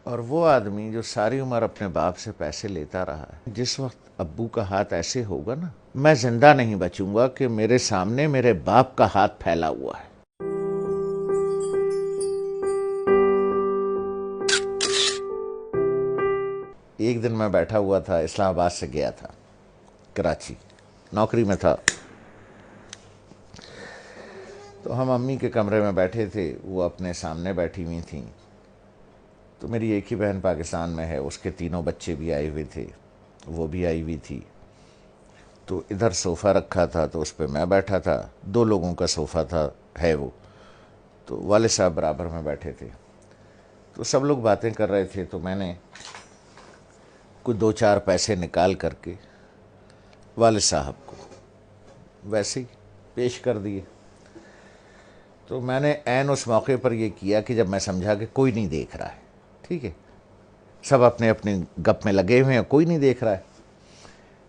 اور وہ آدمی جو ساری عمر اپنے باپ سے پیسے لیتا رہا ہے، جس وقت ابو کا ہاتھ ایسے ہوگا نا، میں زندہ نہیں بچوں گا کہ میرے سامنے میرے باپ کا ہاتھ پھیلا ہوا ہے۔ ایک دن میں بیٹھا ہوا تھا، اسلام آباد سے گیا تھا کراچی، نوکری میں تھا، تو ہم امی کے کمرے میں بیٹھے تھے، وہ اپنے سامنے بیٹھی ہوئی تھیں، تو میری ایک ہی بہن پاکستان میں ہے، اس کے تینوں بچے بھی آئے ہوئے تھے، وہ بھی آئی ہوئی تھی، تو ادھر صوفہ رکھا تھا تو اس پہ میں بیٹھا تھا، 2 لوگوں کا صوفہ تھا، ہے وہ، تو والد صاحب برابر میں بیٹھے تھے، تو سب لوگ باتیں کر رہے تھے، تو میں نے کچھ 2-4 پیسے نکال کر کے والد صاحب کو ویسے ہی پیش کر دیے۔ تو میں نے عین اس موقع پر یہ کیا کہ جب میں سمجھا کہ کوئی نہیں دیکھ رہا ہے، ٹھیک ہے، سب اپنے اپنے گپ میں لگے ہوئے ہیں، کوئی نہیں دیکھ رہا ہے،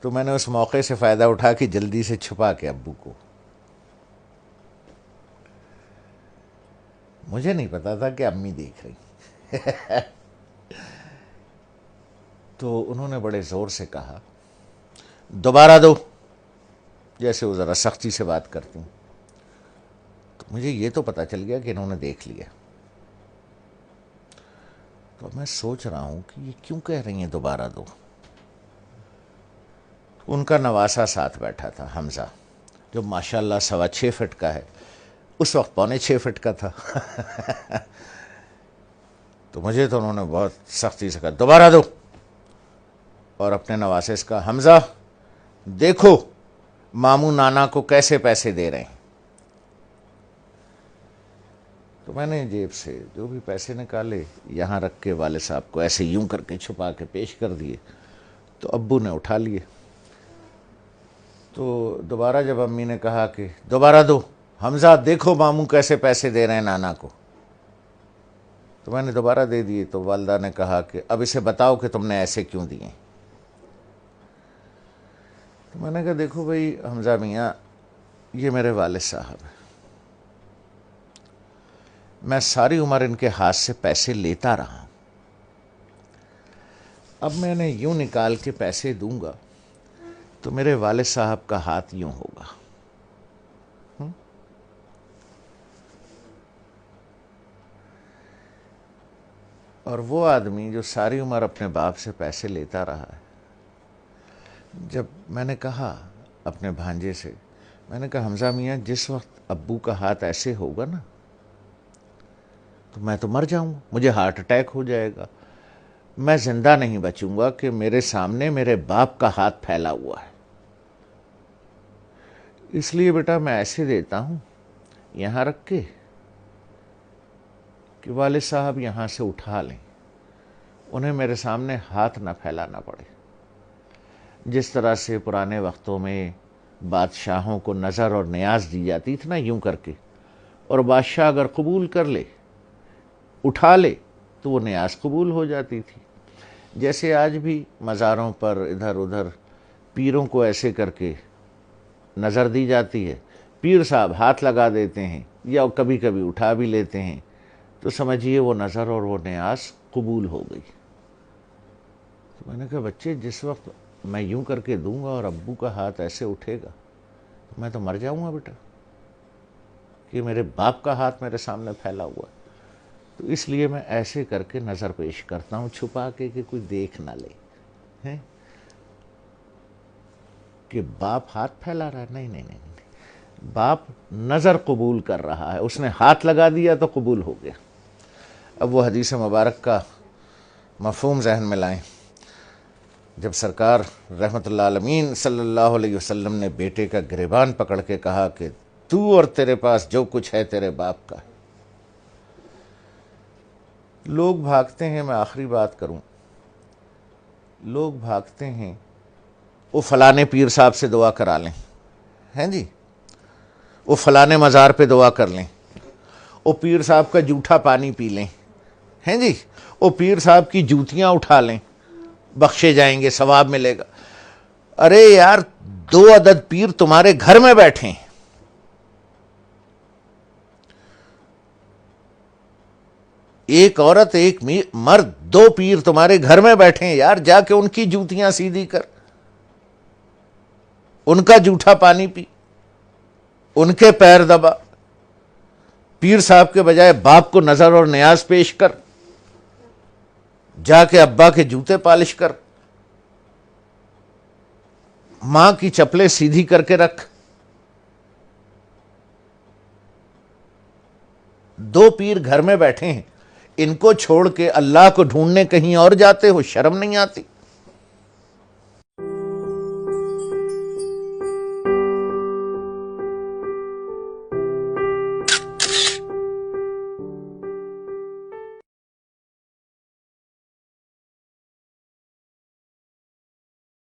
تو میں نے اس موقع سے فائدہ اٹھا کے جلدی سے چھپا کے ابو کو، مجھے نہیں پتا تھا کہ امی دیکھ رہی، تو انہوں نے بڑے زور سے کہا دوبارہ دو، جیسے وہ ذرا سختی سے بات کرتی ہیں، تو مجھے یہ تو پتا چل گیا کہ انہوں نے دیکھ لیا، تو میں سوچ رہا ہوں کہ یہ کیوں کہہ رہی ہیں دوبارہ دو۔ ان کا نواسا ساتھ بیٹھا تھا، حمزہ، جو ماشاءاللہ 6.25 فٹ کا ہے، اس وقت 6.25 فٹ کا تھا، تو مجھے تو انہوں نے بہت سختی سے کہا دوبارہ دو، اور اپنے نواسے سے کہا حمزہ دیکھو ماموں نانا کو کیسے پیسے دے رہے ہیں۔ تو میں نے جیب سے جو بھی پیسے نکالے یہاں رکھ کے والد صاحب کو ایسے یوں کر کے چھپا کے پیش کر دیے، تو ابو نے اٹھا لیے، تو دوبارہ جب امی نے کہا کہ دوبارہ دو، حمزہ دیکھو ماموں کیسے پیسے دے رہے ہیں نانا کو، تو میں نے دوبارہ دے دیے، تو والدہ نے کہا کہ اب اسے بتاؤ کہ تم نے ایسے کیوں دیے۔ تو میں نے کہا دیکھو بھائی حمزہ میاں، یہ میرے والد صاحب ہیں، میں ساری عمر ان کے ہاتھ سے پیسے لیتا رہا ہوں، اب میں نے یوں نکال کے پیسے دوں گا تو میرے والد صاحب کا ہاتھ یوں ہوگا، اور وہ آدمی جو ساری عمر اپنے باپ سے پیسے لیتا رہا ہے، جب میں نے کہا اپنے بھانجے سے، میں نے کہا حمزہ میاں جس وقت ابو کا ہاتھ ایسے ہوگا نا تو میں تو مر جاؤں گا، مجھے ہارٹ اٹیک ہو جائے گا، میں زندہ نہیں بچوں گا کہ میرے سامنے میرے باپ کا ہاتھ پھیلا ہوا ہے، اس لیے بیٹا میں ایسے دیتا ہوں یہاں رکھ کے کہ والد صاحب یہاں سے اٹھا لیں، انہیں میرے سامنے ہاتھ نہ پھیلانا پڑے، جس طرح سے پرانے وقتوں میں بادشاہوں کو نظر اور نیاز دی جاتی تھی نا یوں کر کے، اور بادشاہ اگر قبول کر لے اٹھا لے تو وہ نیاز قبول ہو جاتی تھی، جیسے آج بھی مزاروں پر ادھر ادھر پیروں کو ایسے کر کے نظر دی جاتی ہے، پیر صاحب ہاتھ لگا دیتے ہیں یا کبھی کبھی اٹھا بھی لیتے ہیں، تو سمجھیے وہ نظر اور وہ نیاز قبول ہو گئی۔ تو میں نے کہا بچے جس وقت میں یوں کر کے دوں گا اور ابو کا ہاتھ ایسے اٹھے گا تو میں تو مر جاؤں گا بیٹا، کہ میرے باپ کا ہاتھ میرے سامنے پھیلا ہوا ہے، تو اس لیے میں ایسے کر کے نظر پیش کرتا ہوں چھپا کے کہ کوئی دیکھ نہ لے ہیں کہ باپ ہاتھ پھیلا رہا ہے، نہیں نہیں نہیں، باپ نظر قبول کر رہا ہے، اس نے ہاتھ لگا دیا تو قبول ہو گیا۔ اب وہ حدیث مبارک کا مفہوم ذہن میں لائیں، جب سرکار رحمت اللہ عالمین صلی اللہ علیہ وسلم نے بیٹے کا گریبان پکڑ کے کہا کہ تو اور تیرے پاس جو کچھ ہے تیرے باپ کا ہے، لوگ بھاگتے ہیں، میں آخری بات کروں، لوگ بھاگتے ہیں وہ فلانے پیر صاحب سے دعا کرا لیں، ہیں جی، وہ فلانے مزار پہ دعا کر لیں، وہ پیر صاحب کا جھوٹا پانی پی لیں، ہیں جی، وہ پیر صاحب کی جوتیاں اٹھا لیں، بخشے جائیں گے، ثواب ملے گا۔ ارے یار 2 عدد پیر تمہارے گھر میں بیٹھے ہیں، ایک عورت ایک مرد، دو پیر تمہارے گھر میں بیٹھے ہیں یار، جا کے ان کی جوتیاں سیدھی کر، ان کا جھوٹا پانی پی، ان کے پیر دبا، پیر صاحب کے بجائے باپ کو نظر اور نیاز پیش کر، جا کے ابا کے جوتے پالش کر، ماں کی چپلیں سیدھی کر کے رکھ۔ دو پیر گھر میں بیٹھے ہیں، ان کو چھوڑ کے اللہ کو ڈھونڈنے کہیں اور جاتے ہو، شرم نہیں آتی؟